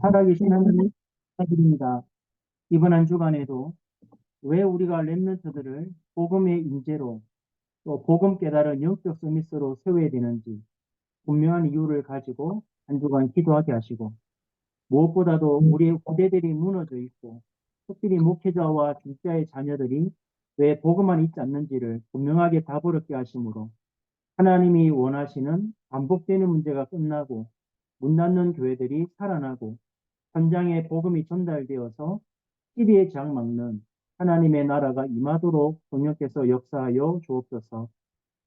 살아계신 하나님 감사드립니다. 이번 한 주간에도 왜 우리가 렘넌트들을 복음의 인재로 또 복음 깨달은 영적 서밋으로 세워야 되는지 분명한 이유를 가지고 한 주간 기도하게 하시고 무엇보다도 우리의 후대들이 무너져 있고 특별히 목회자와 중자의 자녀들이 왜 복음만 있지 않는지를 분명하게 답을 얻게 하심으로 하나님이 원하시는 반복되는 문제가 끝나고 문 닫는 교회들이 살아나고 현장에 복음이 전달되어서 시대에 장막는 하나님의 나라가 임하도록 성령께서 역사하여 주옵소서.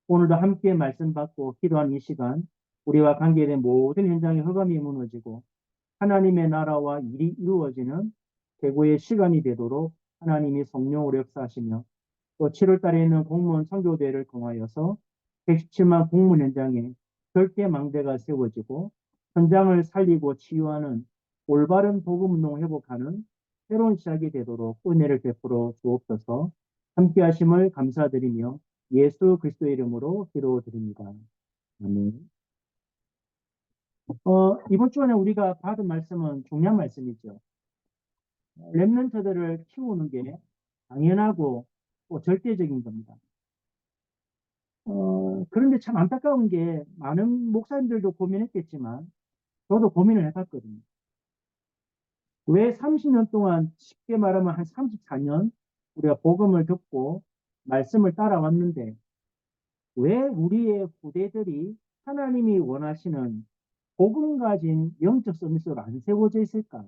오늘도 함께 말씀 받고 기도한 이 시간 우리와 관계된 모든 현장의 흑암이 무너지고 하나님의 나라와 일이 이루어지는 최고의 시간이 되도록 하나님이 성령으로 역사하시며 또 7월 달에 있는 공무원 선교대회를 통하여서 117만 공무원 현장에 절대 망대가 세워지고 현장을 살리고 치유하는 올바른 복음운동 회복하는 새로운 시작이 되도록 은혜를 베풀어 주옵소서. 함께 하심을 감사드리며 예수 그리스도의 이름으로 기도드립니다. 아멘. 이번 주간에 우리가 받은 말씀은 중요한 말씀이죠. 렘넌트들을 키우는 게 당연하고 또 절대적인 겁니다. 그런데 참 안타까운 게 많은 목사님들도 고민했겠지만 저도 고민을 해봤거든요. 왜 30년 동안 쉽게 말하면 한 34년 우리가 복음을 듣고 말씀을 따라왔는데 왜 우리의 후대들이 하나님이 원하시는 복음 가진 영적 서밋으로 안 세워져 있을까?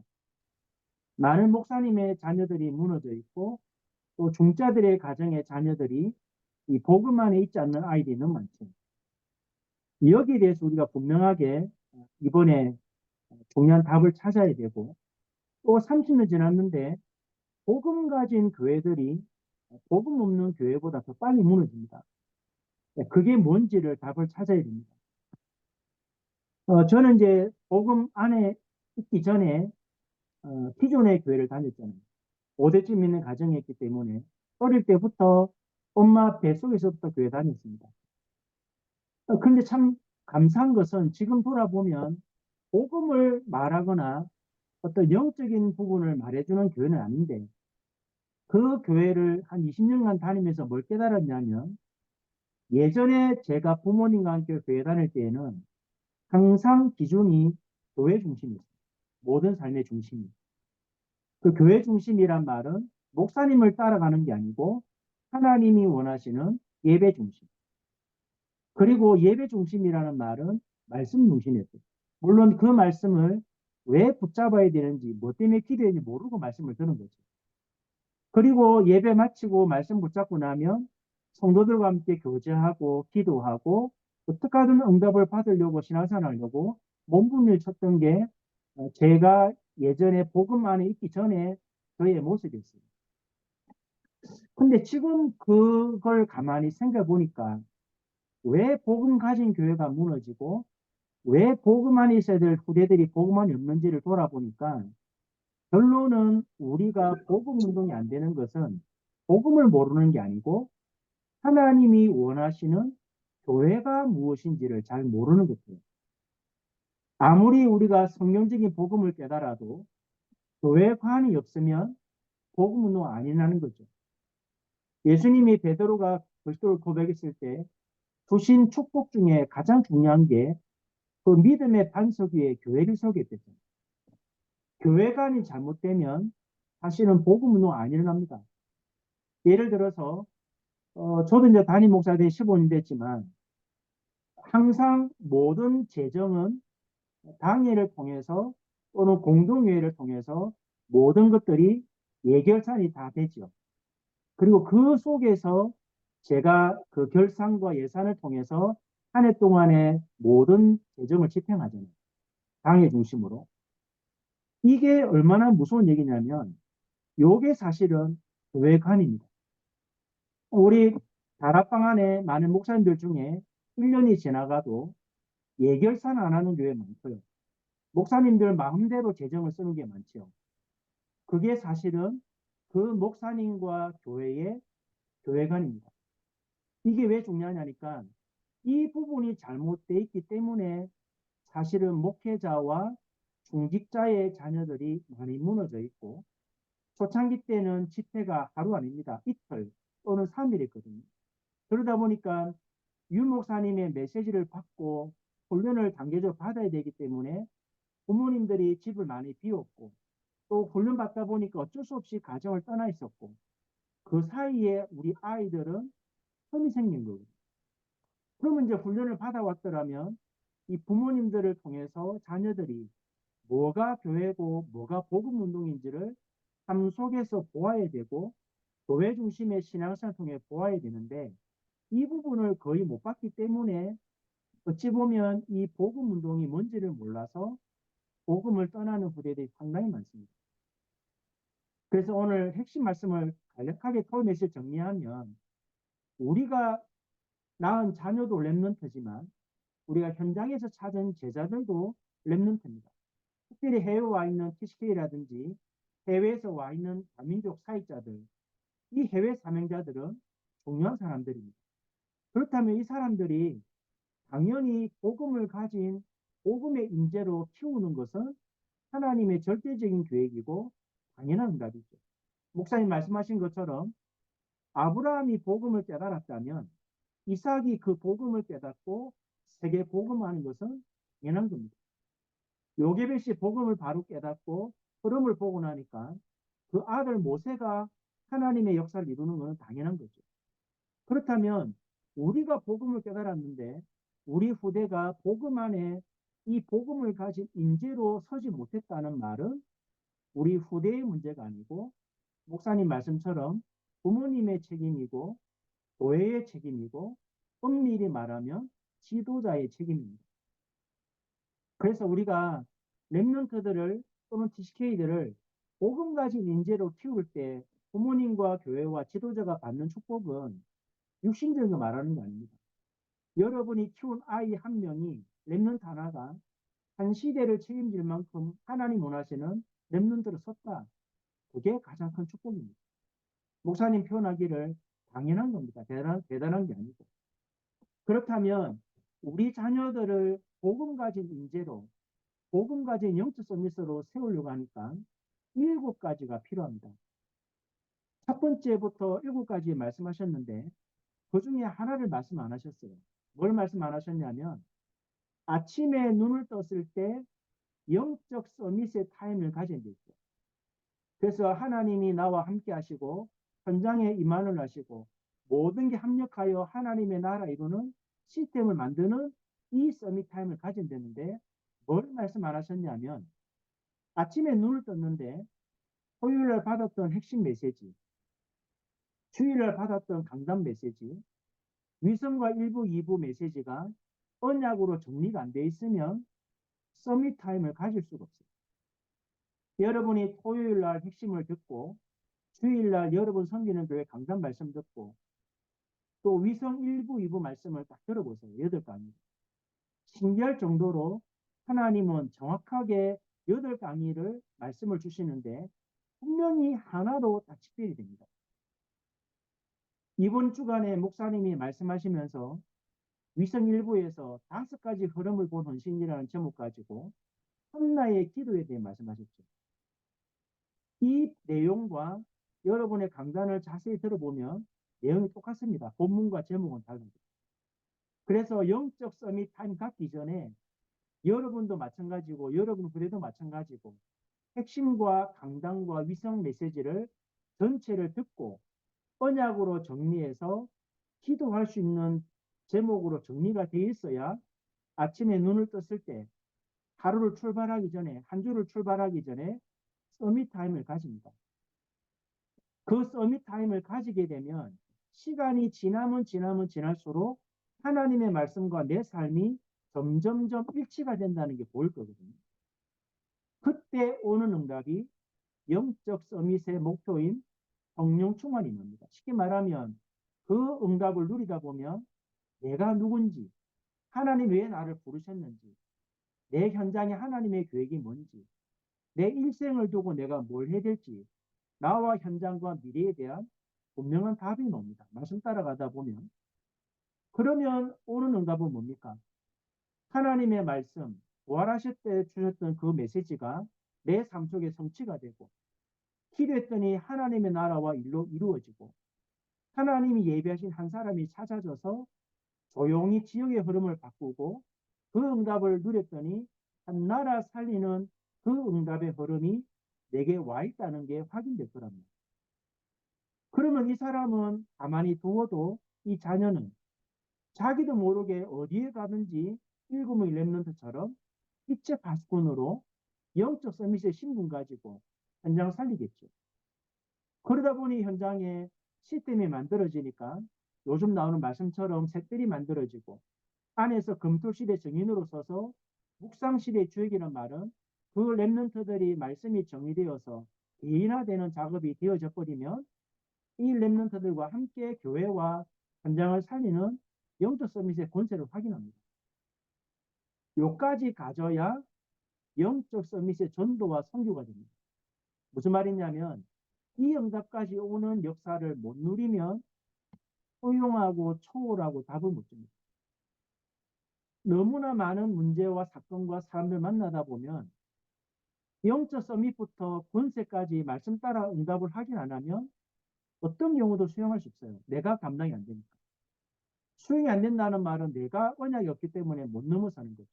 많은 목사님의 자녀들이 무너져 있고 또 중자들의 가정의 자녀들이 이 복음 안에 있지 않는 아이들이 너무 많죠. 여기에 대해서 우리가 분명하게 이번에 중요한 답을 찾아야 되고 또 30년 지났는데 복음 가진 교회들이 복음 없는 교회보다 더 빨리 무너집니다. 그게 뭔지를 답을 찾아야 됩니다. 저는 이제 복음 안에 있기 전에 기존의 교회를 다녔잖아요. 5대쯤 있는 가정이었기 때문에 어릴 때부터 엄마 뱃속에서부터 교회 다녔습니다. 그런데 참 감사한 것은 지금 돌아보면 복음을 말하거나 어떤 영적인 부분을 말해주는 교회는 아닌데 그 교회를 한 20년간 다니면서 뭘 깨달았냐면 예전에 제가 부모님과 함께 교회 다닐 때에는 항상 기준이 교회 중심이었어요. 모든 삶의 중심이. 그 교회 중심이란 말은 목사님을 따라가는 게 아니고 하나님이 원하시는 예배 중심. 그리고 예배 중심이라는 말은 말씀 중심이었어요. 물론 그 말씀을 왜 붙잡아야 되는지, 뭐 때문에 기도했는지 모르고 말씀을 드는 거죠. 그리고 예배 마치고 말씀 붙잡고 나면 성도들과 함께 교제하고 기도하고 어떻게든 응답을 받으려고 신앙생활하려고 몸부림을 쳤던 게 제가 예전에 복음 안에 있기 전에 저의 모습이었어요. 근데 지금 그걸 가만히 생각해 보니까 왜 복음 가진 교회가 무너지고 왜 복음 안에 있어야 될 후대들이 복음 안에 없는지를 돌아보니까 결론은 우리가 복음 운동이 안 되는 것은 복음을 모르는 게 아니고 하나님이 원하시는 교회가 무엇인지를 잘 모르는 것이에요. 아무리 우리가 성경적인 복음을 깨달아도 교회관이 없으면 복음 운동 아니라는 거죠. 예수님이 베드로가 그리스도를 고백했을 때 주신 축복 중에 가장 중요한 게 그 믿음의 반석 위에 교회를 세우게 됐잖아요. 교회관이 잘못되면 사실은 복음 운동 안 일어납니다. 예를 들어서 저도 이제 담임 목사 된 15년 됐지만 항상 모든 재정은 당회를 통해서 또는 공동회의를 통해서 모든 것들이 예결산이 다 되죠. 그리고 그 속에서 제가 그 결산과 예산을 통해서 한 해 동안의 모든 재정을 집행하잖아요. 당회 중심으로. 이게 얼마나 무서운 얘기냐면 이게 사실은 교회관입니다. 우리 다락방 안에 많은 목사님들 중에 1년이 지나가도 예결산 안 하는 교회 많고요. 목사님들 마음대로 재정을 쓰는 게 많죠. 그게 사실은 그 목사님과 교회의 교회관입니다. 이게 왜 중요하냐니까 이 부분이 잘못되어 있기 때문에 사실은 목회자와 중직자의 자녀들이 많이 무너져 있고 초창기 때는 집회가 하루 아닙니다. 이틀 또는 3일이거든요. 그러다 보니까 유 목사님의 메시지를 받고 훈련을 단계적으로 받아야 되기 때문에 부모님들이 집을 많이 비웠고 또 훈련 받다 보니까 어쩔 수 없이 가정을 떠나 있었고 그 사이에 우리 아이들은 흠이 생긴 거거든요. 그러면 이제 훈련을 받아왔더라면 이 부모님들을 통해서 자녀들이 뭐가 교회고 뭐가 복음 운동인지를 삶 속에서 보아야 되고 교회 중심의 신앙생활을 통해 보아야 되는데 이 부분을 거의 못 봤기 때문에 어찌 보면 이 복음 운동이 뭔지를 몰라서 복음을 떠나는 후대들이 상당히 많습니다. 그래서 오늘 핵심 말씀을 간략하게 토요메시를 정리하면 우리가 낳은 자녀도 렘넌트지만 우리가 현장에서 찾은 제자들도 렘넌트입니다. 특별히 해외에 와 있는 TCK라든지 해외에서 와 있는 다민족 사역자들, 이 해외 사명자들은 중요한 사람들입니다. 그렇다면 이 사람들이 당연히 복음을 가진 복음의 인재로 키우는 것은 하나님의 절대적인 계획이고 당연한 응답이죠. 목사님 말씀하신 것처럼 아브라함이 복음을 깨달았다면 이삭이 그 복음을 깨닫고 세계 복음하는 것은 당연한 겁니다. 요게벳이 복음을 바로 깨닫고 흐름을 보고 나니까 그 아들 모세가 하나님의 역사를 이루는 것은 당연한 거죠. 그렇다면 우리가 복음을 깨달았는데 우리 후대가 복음 안에 이 복음을 가진 인재로 서지 못했다는 말은 우리 후대의 문제가 아니고 목사님 말씀처럼 부모님의 책임이고 교회의 책임이고 엄밀히 말하면 지도자의 책임입니다. 그래서 우리가 랩런트들을 또는 TCK들을 복음 가진 인재로 키울 때 부모님과 교회와 지도자가 받는 축복은 육신적인 거 말하는 거 아닙니다. 여러분이 키운 아이 한 명이 랩런트 하나가 한 시대를 책임질 만큼 하나님 원하시는 랩런트를 섰다. 그게 가장 큰 축복입니다. 목사님 표현하기를 당연한 겁니다. 대단한 게 아니고. 그렇다면 우리 자녀들을 복음 가진 인재로 복음 가진 영적 서밋으로 세우려고 하니까 7가지가 필요합니다. 첫 번째부터 7가지 말씀하셨는데 그 중에 하나를 말씀 안 하셨어요. 뭘 말씀 안 하셨냐면 아침에 눈을 떴을 때 영적 서밋의 타임을 가져야 되죠. 그래서 하나님이 나와 함께 하시고 현장에 임한을 하시고 모든 게 합력하여 하나님의 나라 이루는 시스템을 만드는 이 서밋 타임을 가져야 되는데 뭘 말씀 안 하셨냐면 아침에 눈을 떴는데 토요일날 받았던 핵심 메시지, 주일날 받았던 강단 메시지, 위성과 1부, 2부 메시지가 언약으로 정리가 안 돼 있으면 서밋 타임을 가질 수가 없어요. 여러분이 토요일날 핵심을 듣고 주일날 여러분 섬기는 교회 강단 말씀 듣고 또 위성 1부, 2부 말씀을 딱 들어보세요. 8강의. 신기할 정도로 하나님은 정확하게 8강의를 말씀을 주시는데 분명히 하나로 딱 집필이 됩니다. 이번 주간에 목사님이 말씀하시면서 위성 1부에서 5가지 흐름을 본 헌신이라는 제목 가지고 한나의 기도에 대해 말씀하셨죠. 이 내용과 여러분의 강단을 자세히 들어보면 내용이 똑같습니다. 본문과 제목은 다릅니다. 그래서 영적 서밋 타임 갖기 전에 여러분도 마찬가지고 여러분 부대도 마찬가지고 핵심과 강단과 위성 메시지를 전체를 듣고 언약으로 정리해서 기도할 수 있는 제목으로 정리가 되어 있어야 아침에 눈을 떴을 때 하루를 출발하기 전에 한 주를 출발하기 전에 서밋 타임을 가집니다. 그 서밋 타임을 가지게 되면 시간이 지날수록 하나님의 말씀과 내 삶이 점점점 일치가 된다는 게 보일 거거든요. 그때 오는 응답이 영적 서밋의 목표인 성령 충만이 겁니다. 쉽게 말하면 그 응답을 누리다 보면 내가 누군지, 하나님 왜 나를 부르셨는지, 내 현장에 하나님의 계획이 뭔지, 내 일생을 두고 내가 뭘 해야 될지, 나와 현장과 미래에 대한 분명한 답이 옵니다. 말씀 따라가다 보면. 그러면 오는 응답은 뭡니까? 하나님의 말씀, 부활하실 때 주셨던 그 메시지가 내 삶 속에 성취가 되고, 기도했더니 하나님의 나라와 일로 이루어지고, 하나님이 예비하신 한 사람이 찾아져서 조용히 지역의 흐름을 바꾸고, 그 응답을 누렸더니 한 나라 살리는 그 응답의 흐름이 내게 와 있다는 게 확인될 거랍니다. 그러면 이 사람은 가만히 두어도 이 자녀는 자기도 모르게 어디에 가든지 일곱의 랩런트처럼 빛의 파수꾼으로 영적 서밋의 신분 가지고 현장 살리겠죠. 그러다 보니 현장에 시스템이 만들어지니까 요즘 나오는 말씀처럼 셋들이 만들어지고, 안에서 금토시대 증인으로 서서 묵상시대 주역이라는 말은 그 랩런트들이 말씀이 정리되어서 개인화되는 작업이 되어져 버리면 이 랩런트들과 함께 교회와 현장을 살리는 영적 서밋의 권세를 확인합니다. 요까지 가져야 영적 서밋의 전도와 선교가 됩니다. 무슨 말이냐면 이 응답까지 오는 역사를 못 누리면 소용하고 초월하고 답을 못 줍니다. 너무나 많은 문제와 사건과 사람들 만나다 보면 영적 서밋부터 권세까지 말씀 따라 응답을 하긴 안 하면 어떤 경우도 수용할 수 없어요. 내가 감당이 안 되니까. 수용이 안 된다는 말은 내가 언약이 없기 때문에 못 넘어서는 거죠.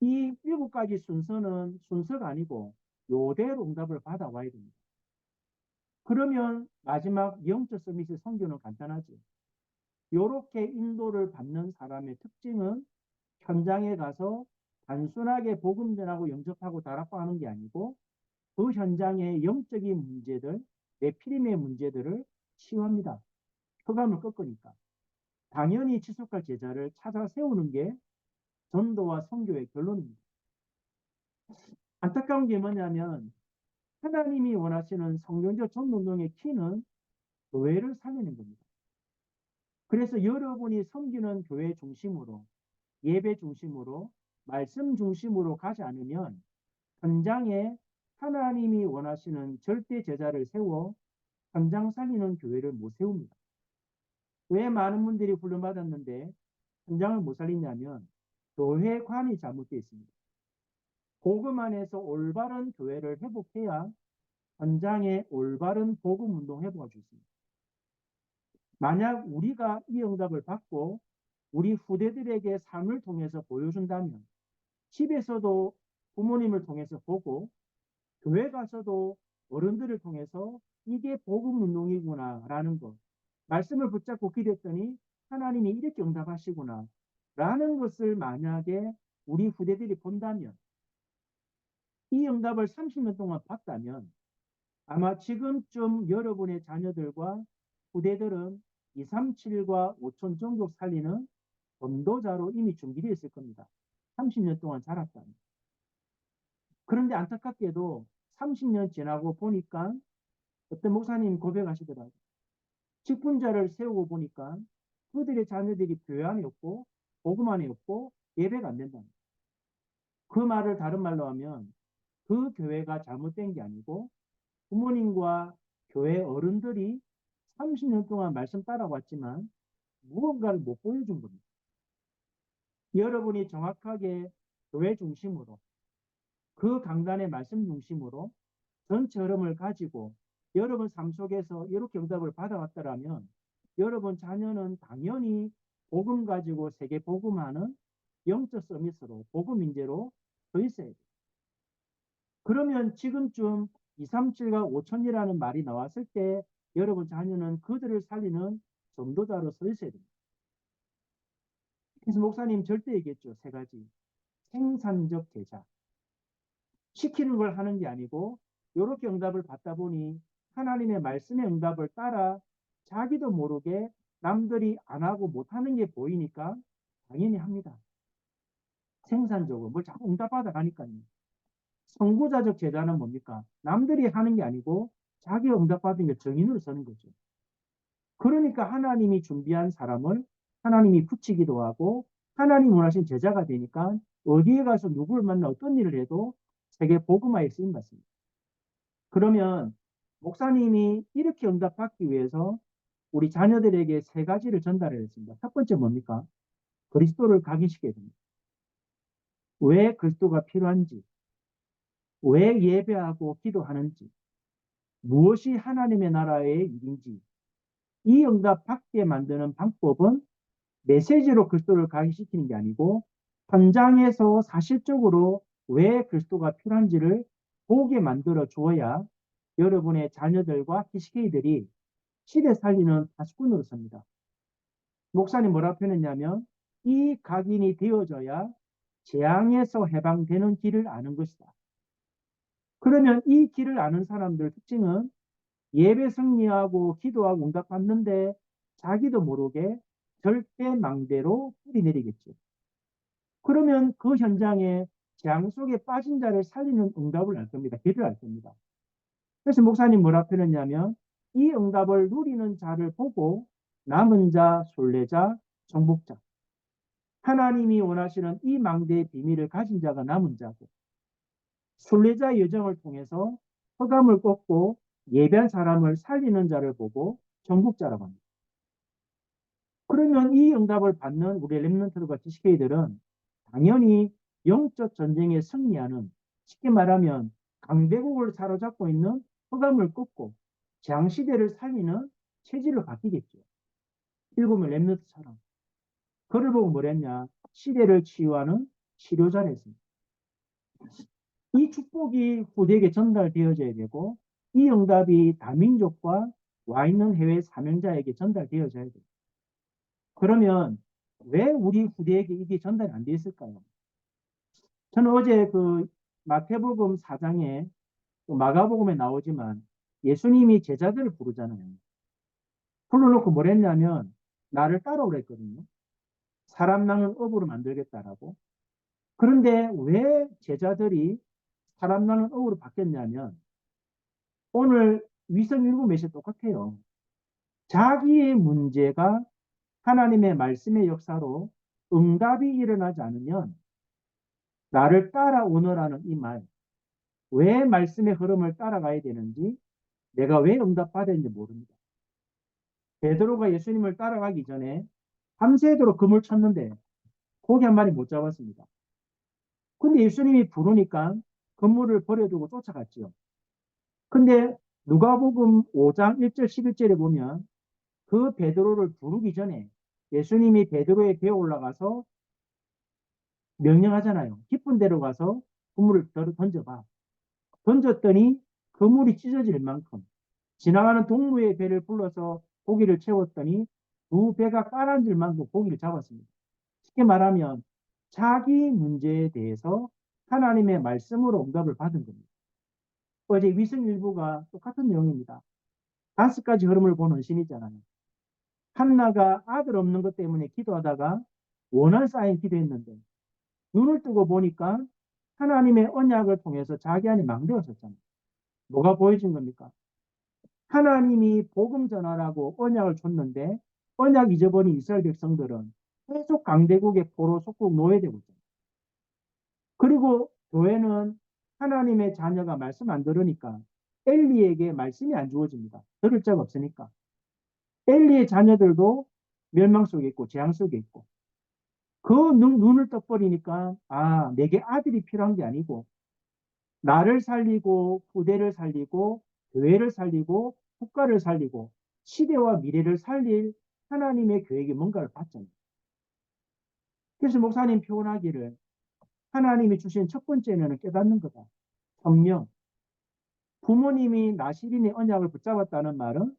이 7가지 순서는 순서가 아니고 요대로 응답을 받아와야 됩니다. 그러면 마지막 영적 서밋의 선교는 간단하죠. 요렇게 인도를 받는 사람의 특징은 현장에 가서 단순하게 복음 전하고 영접하고 다락방하는 게 아니고 그 현장의 영적인 문제들, 내피림의 문제들을 치유합니다. 흑암을 꺾으니까. 당연히 지속할 제자를 찾아 세우는 게 전도와 선교의 결론입니다. 안타까운 게 뭐냐면 하나님이 원하시는 성경적 전도운동의 키는 교회를 살리는 겁니다. 그래서 여러분이 섬기는 교회 중심으로, 예배 중심으로, 말씀 중심으로 가지 않으면 현장에 하나님이 원하시는 절대 제자를 세워 현장 살리는 교회를 못 세웁니다. 왜 많은 분들이 훈련받았는데 현장을 못 살리냐면 교회관이 잘못되어 있습니다. 복음 안에서 올바른 교회를 회복해야 현장에 올바른 복음 운동 회복할 수 있습니다. 만약 우리가 이 응답을 받고 우리 후대들에게 삶을 통해서 보여준다면 집에서도 부모님을 통해서 보고 교회 가서도 어른들을 통해서 이게 복음 운동이구나 라는 것, 말씀을 붙잡고 기도했더니 하나님이 이렇게 응답하시구나 라는 것을 만약에 우리 후대들이 본다면, 이 응답을 30년 동안 봤다면 아마 지금쯤 여러분의 자녀들과 후대들은 237과 5천 종족 살리는 전도자로 이미 준비되어 있을 겁니다. 30년 동안 자랐다면. 그런데 안타깝게도 30년 지나고 보니까 어떤 목사님 고백하시더라고요. 직분자를 세우고 보니까 그들의 자녀들이 교회 안에 없고 복음 안에 없고 예배가 안 된다. 그 말을 다른 말로 하면 그 교회가 잘못된 게 아니고 부모님과 교회 어른들이 30년 동안 말씀 따라왔지만 무언가를 못 보여준 겁니다. 여러분이 정확하게 교회 중심으로, 그 강단의 말씀 중심으로 전체 흐름을 가지고 여러분 삶 속에서 이렇게 응답을 받아왔더라면 여러분 자녀는 당연히 복음 가지고 세계 복음하는 영적 서밋으로 복음 인재로 서 있어야 돼요. 그러면 지금쯤 237과 5천이라는 말이 나왔을 때 여러분 자녀는 그들을 살리는 전도자로 서 있어야 됩니다. 그래서 목사님 절대 얘기했죠. 3가지. 생산적 제자. 시키는 걸 하는 게 아니고 이렇게 응답을 받다 보니 하나님의 말씀의 응답을 따라 자기도 모르게 남들이 안 하고 못하는 게 보이니까 당연히 합니다. 생산적으로 뭘 자꾸 응답받아 가니까요. 선구자적 제자는 뭡니까? 남들이 하는 게 아니고 자기가 응답받은 게 정인으로 서는 거죠. 그러니까 하나님이 준비한 사람을 하나님이 붙이기도 하고 하나님 원하신 제자가 되니까 어디에 가서 누구를 만나 어떤 일을 해도 세계 복음화에 쓰임 받습니다. 그러면 목사님이 이렇게 응답받기 위해서 우리 자녀들에게 3가지를 전달을 했습니다. 첫 번째 뭡니까? 그리스도를 각인시켜야 됩니다. 왜 그리스도가 필요한지, 왜 예배하고 기도하는지, 무엇이 하나님의 나라의 일인지, 이 응답 받게 만드는 방법은 메시지로 그리스도를 각인시키는 게 아니고 현장에서 사실적으로 왜 그리스도가 필요한지를 보게 만들어 주어야 여러분의 자녀들과 TCK들이 시대 살리는 파수꾼으로 섭니다. 목사님 뭐라 표현했냐면 이 각인이 되어져야 재앙에서 해방되는 길을 아는 것이다. 그러면 이 길을 아는 사람들 특징은 예배 승리하고 기도하고 응답받는데 자기도 모르게 절대망대로 뿌리 내리겠죠. 그러면 그 현장에 재앙 속에 빠진 자를 살리는 응답을 알 겁니다. 길을 알 겁니다. 그래서 목사님 뭐라 표현했냐면 이 응답을 누리는 자를 보고 남은 자, 순례자, 정복자. 하나님이 원하시는 이 망대의 비밀을 가진 자가 남은 자고 순례자 여정을 통해서 허감을 꺾고 예배한 사람을 살리는 자를 보고 정복자라고 합니다. 그러면 이 응답을 받는 우리 렘넌트들과 TCK들은 당연히 영적 전쟁에 승리하는 쉽게 말하면 강대국을 사로잡고 있는 허감을 꺾고 재앙시대를 살리는 체질로 바뀌겠죠. 일곱의 렘넌트처럼. 그를 보고 뭐랬냐? 시대를 치유하는 치료자를 했습니다. 이 축복이 후대에게 전달되어져야 되고 이 응답이 다민족과 와 있는 해외 사명자에게 전달되어져야 돼요. 그러면 왜 우리 후대에게 이게 전달이 안 돼 있을까요? 저는 어제 그 마태복음 4장에 마가복음에 나오지만 예수님이 제자들을 부르잖아요. 불러놓고 뭐랬냐면 나를 따라오랬거든요. 사람 낳는 업으로 만들겠다라고. 그런데 왜 제자들이 사람 낳는 업으로 바뀌었냐면 오늘 위성 일부 메시지 똑같아요. 자기의 문제가 하나님의 말씀의 역사로 응답이 일어나지 않으면 나를 따라오너라는 이 말, 왜 말씀의 흐름을 따라가야 되는지 내가 왜 응답받았는지 모릅니다. 베드로가 예수님을 따라가기 전에 밤새도록 그물 쳤는데 고기 한 마리 못 잡았습니다. 근데 예수님이 부르니까 그물을 버려두고 쫓아갔죠. 근데 누가복음 5장 1절 11절에 보면 그 베드로를 부르기 전에 예수님이 베드로의 배에 올라가서 명령하잖아요. 깊은 데로 가서 그물을 던져봐. 던졌더니 그물이 찢어질 만큼 지나가는 동무의 배를 불러서 고기를 채웠더니 두 배가 깔아앉을 만큼 고기를 잡았습니다. 쉽게 말하면 자기 문제에 대해서 하나님의 말씀으로 응답을 받은 겁니다. 어제 위승 일부가 똑같은 내용입니다. 5가지 흐름을 보는 신이잖아요. 한나가 아들 없는 것 때문에 기도하다가 원한 쌓인 기도했는데 눈을 뜨고 보니까 하나님의 언약을 통해서 자기 안에 망대였었잖아요. 뭐가 보여진 겁니까? 하나님이 복음 전하라고 언약을 줬는데 언약 잊어버린 이스라엘 백성들은 계속 강대국의 포로 속국 노예되고 있잖아요. 그리고 교회는 하나님의 자녀가 말씀 안 들으니까 엘리에게 말씀이 안 주어집니다. 들을 자가 없으니까. 엘리의 자녀들도 멸망 속에 있고 재앙 속에 있고 그 눈을 떠버리니까 아 내게 아들이 필요한 게 아니고 나를 살리고 후대를 살리고 교회를 살리고 국가를 살리고 시대와 미래를 살릴 하나님의 계획이 뭔가를 봤잖아요. 그래서 목사님 표현하기를 하나님이 주신 첫 번째는 깨닫는 거다. 성령. 부모님이 나시린의 언약을 붙잡았다는 말은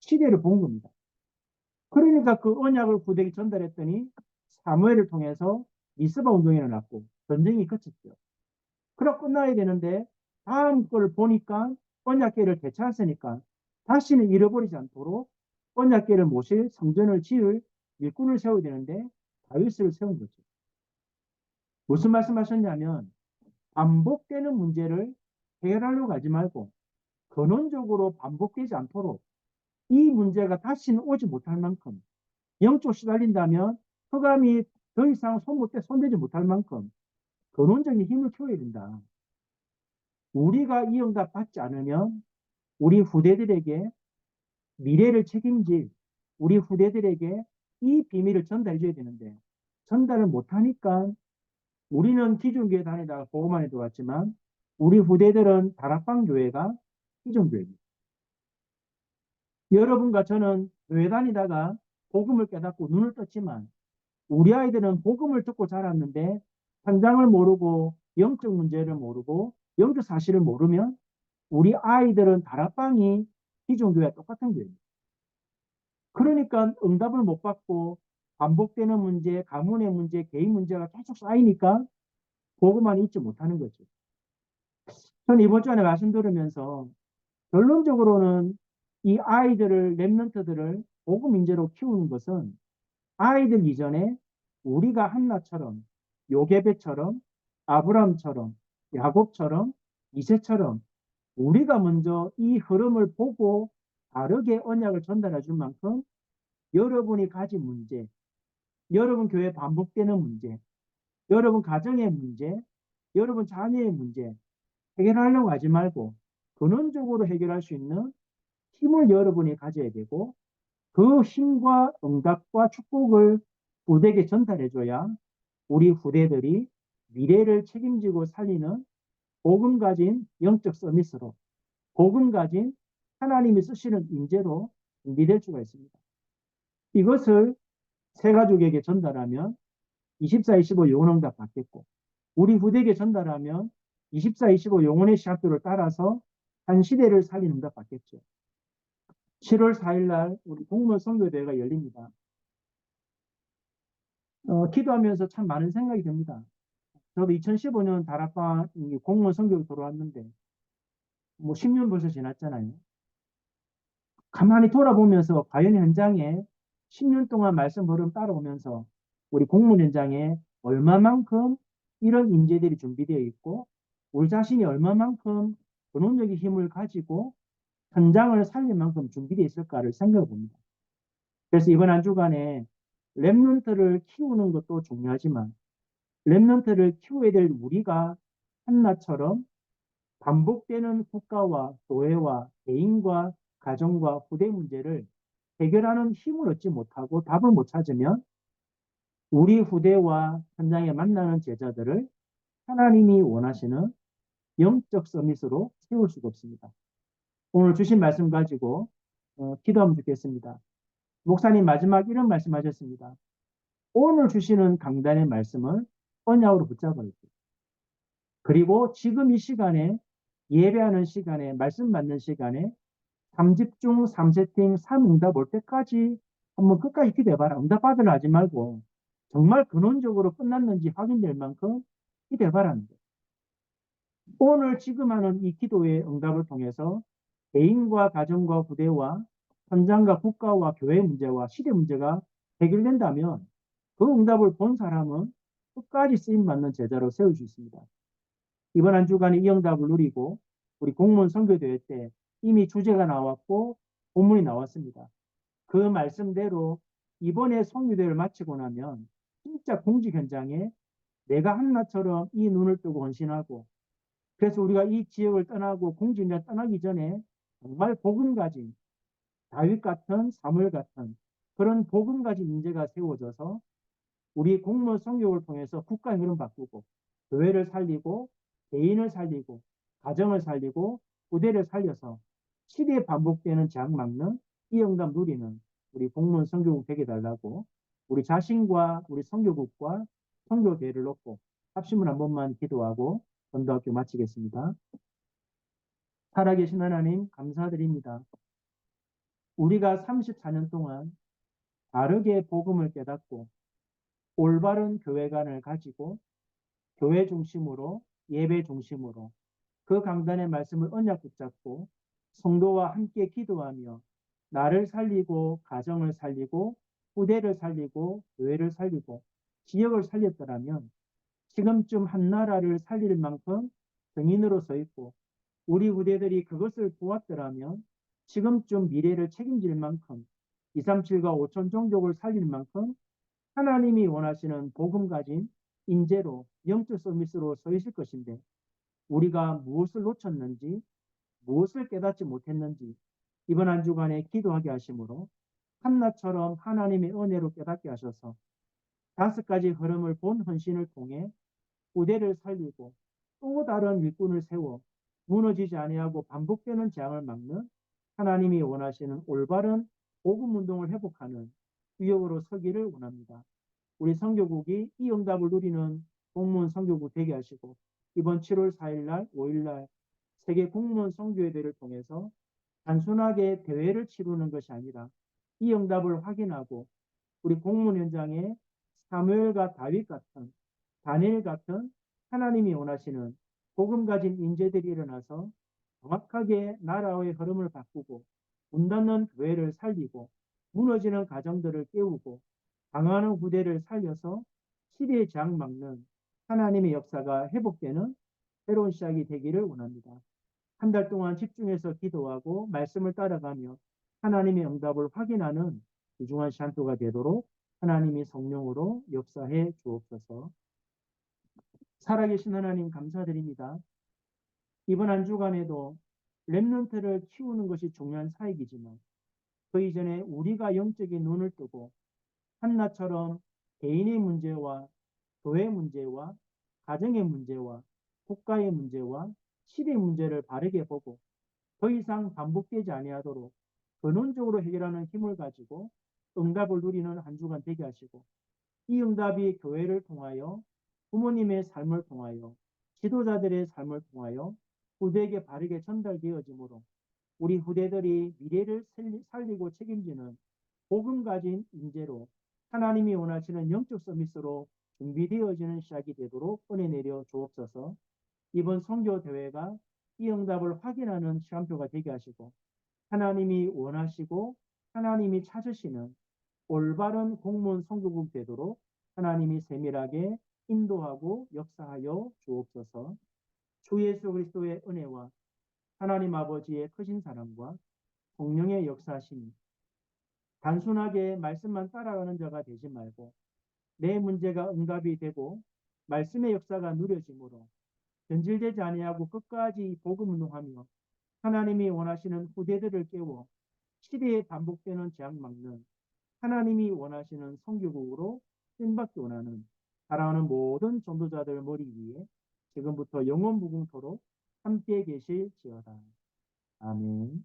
시대를 본 겁니다. 그러니까 그 언약을 후대에게 전달했더니 사무엘을 통해서 미스바 운동이 일어났고 전쟁이 그쳤죠. 그럼 끝나야 되는데 다음 걸 보니까 언약궤를 되찾았으니까 다시는 잃어버리지 않도록 언약궤를 모실 성전을 지을 일꾼을 세워야 되는데 다윗을 세운 거죠. 무슨 말씀하셨냐면 반복되는 문제를 해결하려고 하지 말고 근원적으로 반복되지 않도록 이 문제가 다시는 오지 못할 만큼 영적 시달린다면 흑암이 더 이상 손대지 못할 만큼 근원적인 힘을 키워야 된다. 우리가 이 응답 받지 않으면 우리 후대들에게 미래를 책임질 우리 후대들에게 이 비밀을 전달해 줘야 되는데 전달을 못하니까 우리는 기존교회 다니다가 복음만에 들어왔지만 우리 후대들은 다락방 교회가 기존교회입니다. 여러분과 저는 교회 다니다가 복음을 깨닫고 눈을 떴지만 우리 아이들은 복음을 듣고 자랐는데 현장을 모르고 영적 문제를 모르고 영적 사실을 모르면 우리 아이들은 다락방이 기존교회와 똑같은 교회입니다. 그러니까 응답을 못 받고 반복되는 문제, 가문의 문제, 개인 문제가 계속 쌓이니까 복음만 잊지 못하는 거죠. 저는 이번 주에 말씀 들으면서 결론적으로는 이 아이들을, 렘넌트들을 복음 인재로 키우는 것은 아이들 이전에 우리가 한나처럼, 요게벳처럼, 아브라함처럼, 야곱처럼, 이새처럼 우리가 먼저 이 흐름을 보고 다르게 언약을 전달해 줄 만큼 여러분이 가진 문제, 여러분 교회 반복되는 문제, 여러분 가정의 문제, 여러분 자녀의 문제 해결하려고 하지 말고 근원적으로 해결할 수 있는 힘을 여러분이 가져야 되고 그 힘과 응답과 축복을 후대에게 전달해줘야 우리 후대들이 미래를 책임지고 살리는 복음 가진 영적 서밋으로 복음 가진 하나님이 쓰시는 인재로 준비될 수가 있습니다. 이것을 새 가족에게 전달하면 24, 25 영혼응답 받겠고 우리 후대에게 전달하면 24, 25 영혼의 시합표를 따라서 한 시대를 살리는 응답 받겠죠. 7월 4일 날 우리 공무원 선교대회가 열립니다. 기도하면서 참 많은 생각이 듭니다. 저도 2015년 다락방 공무원 선교로 돌아왔는데 뭐 10년 벌써 지났잖아요. 가만히 돌아보면서 과연 현장에 10년 동안 말씀 흐름 따라오면서 우리 공무원 현장에 얼마만큼 이런 인재들이 준비되어 있고 우리 자신이 얼마만큼 근원적인 힘을 가지고 현장을 살릴 만큼 준비되어 있을까를 생각해 봅니다. 그래서 이번 한 주간에 랩런트를 키우는 것도 중요하지만 랩런트를 키워야 될 우리가 한나처럼 반복되는 국가와 교회와 개인과 가정과 후대 문제를 해결하는 힘을 얻지 못하고 답을 못 찾으면 우리 후대와 현장에 만나는 제자들을 하나님이 원하시는 영적 서밋으로 세울 수가 없습니다. 오늘 주신 말씀 가지고 기도하면 좋겠습니다. 목사님 마지막 이런 말씀하셨습니다. 오늘 주시는 강단의 말씀을 언약으로 붙잡아야 돼요. 그리고 지금 이 시간에 예배하는 시간에 말씀 받는 시간에 3집중, 3세팅, 3응답 올 때까지 한번 끝까지 기대해봐라. 응답 받으려 하지 말고 정말 근원적으로 끝났는지 확인될 만큼 기대해봐라는 거예요. 오늘 지금 하는 이 기도의 응답을 통해서 개인과 가정과 부대와 현장과 국가와 교회 문제와 시대 문제가 해결된다면 그 응답을 본 사람은 끝까지 쓰임받는 제자로 세울 수 있습니다. 이번 한 주간에 이 응답을 누리고 우리 공무원 선교대회 때 이미 주제가 나왔고 본문이 나왔습니다. 그 말씀대로 이번에 선교대회를 마치고 나면 진짜 공직 현장에 내가 한나처럼 이 눈을 뜨고 헌신하고 그래서 우리가 이 지역을 떠나고 공직 현장 떠나기 전에 정말 복음 가진 다윗 같은 사무엘 같은 그런 복음 가진 인재가 세워져서 우리 공무원 성교를 통해서 국가의 흐름 바꾸고 교회를 살리고 개인을 살리고 가정을 살리고 부대를 살려서 시대에 반복되는 재앙 막는 이 응답 누리는 우리 공무원 성교국 되게 달라고 우리 자신과 우리 성교국과 성교대회를 놓고 합심을 한 번만 기도하고 전도학교 마치겠습니다. 살아계신 하나님 감사드립니다. 우리가 34년 동안 바르게 복음을 깨닫고 올바른 교회관을 가지고 교회 중심으로 예배 중심으로 그 강단의 말씀을 언약 붙잡고 성도와 함께 기도하며 나를 살리고 가정을 살리고 후대를 살리고 교회를 살리고 지역을 살렸더라면 지금쯤 한 나라를 살릴 만큼 증인으로 서 있고 우리 후대들이 그것을 보았더라면 지금쯤 미래를 책임질 만큼 237과 5천 종족을 살릴 만큼 하나님이 원하시는 복음 가진 인재로 영적 서밋으로 서 있을 것인데 우리가 무엇을 놓쳤는지 무엇을 깨닫지 못했는지 이번 한 주간에 기도하게 하심으로 한나처럼 하나님의 은혜로 깨닫게 하셔서 5가지 흐름을 본 헌신을 통해 후대를 살리고 또 다른 일꾼을 세워 무너지지 아니하고 반복되는 재앙을 막는 하나님이 원하시는 올바른 복음 운동을 회복하는 위역으로 서기를 원합니다. 우리 선교국이 이 응답을 누리는 공무원 선교국 되게 하시고 이번 7월 4일 날, 5일 날 세계 공무원 선교회대를 통해서 단순하게 대회를 치르는 것이 아니라 이 응답을 확인하고 우리 공무원 현장에 사무엘과 다윗 같은 다니엘 같은 하나님이 원하시는 복음 가진 인재들이 일어나서 정확하게 나라의 흐름을 바꾸고 문 닫는 교회를 살리고 무너지는 가정들을 깨우고 강하는 후대를 살려서 시대의 장 막는 하나님의 역사가 회복되는 새로운 시작이 되기를 원합니다. 한 달 동안 집중해서 기도하고 말씀을 따라가며 하나님의 응답을 확인하는 귀중한 시간표가 되도록 하나님이 성령으로 역사해 주옵소서. 살아계신 하나님 감사드립니다. 이번 한 주간에도 렘넌트를 키우는 것이 중요한 사역이지만 그 이전에 우리가 영적인 눈을 뜨고 한나처럼 개인의 문제와 교회 문제와 가정의 문제와 국가의 문제와 시대의 문제를 바르게 보고 더 이상 반복되지 아니하도록 근원적으로 해결하는 힘을 가지고 응답을 누리는 한 주간 되게 하시고 이 응답이 교회를 통하여 부모님의 삶을 통하여 지도자들의 삶을 통하여 후대에게 바르게 전달되어지므로 우리 후대들이 미래를 살리고 책임지는 복음 가진 인재로 하나님이 원하시는 영적 서밋으로 준비되어지는 시작이 되도록 은혜 내려 주옵소서. 이번 선교 대회가 이 응답을 확인하는 시간표가 되게 하시고 하나님이 원하시고 하나님이 찾으시는 올바른 공무원 선교국 되도록 하나님이 세밀하게 인도하고 역사하여 주옵소서. 주 예수 그리스도의 은혜와 하나님 아버지의 크신 사랑과 성령의 역사하심이 단순하게 말씀만 따라가는 자가 되지 말고 내 문제가 응답이 되고 말씀의 역사가 누려지므로 변질되지 아니하고 끝까지 복음 운동하며 하나님이 원하시는 후대들을 깨워 시대에 반복되는 재앙 막는 하나님이 원하시는 성교국으로 쓰임받기 원하는 사랑하는 모든 전도자들 머리 위에 지금부터 영원 무궁토록 함께 계실지어다. 아멘.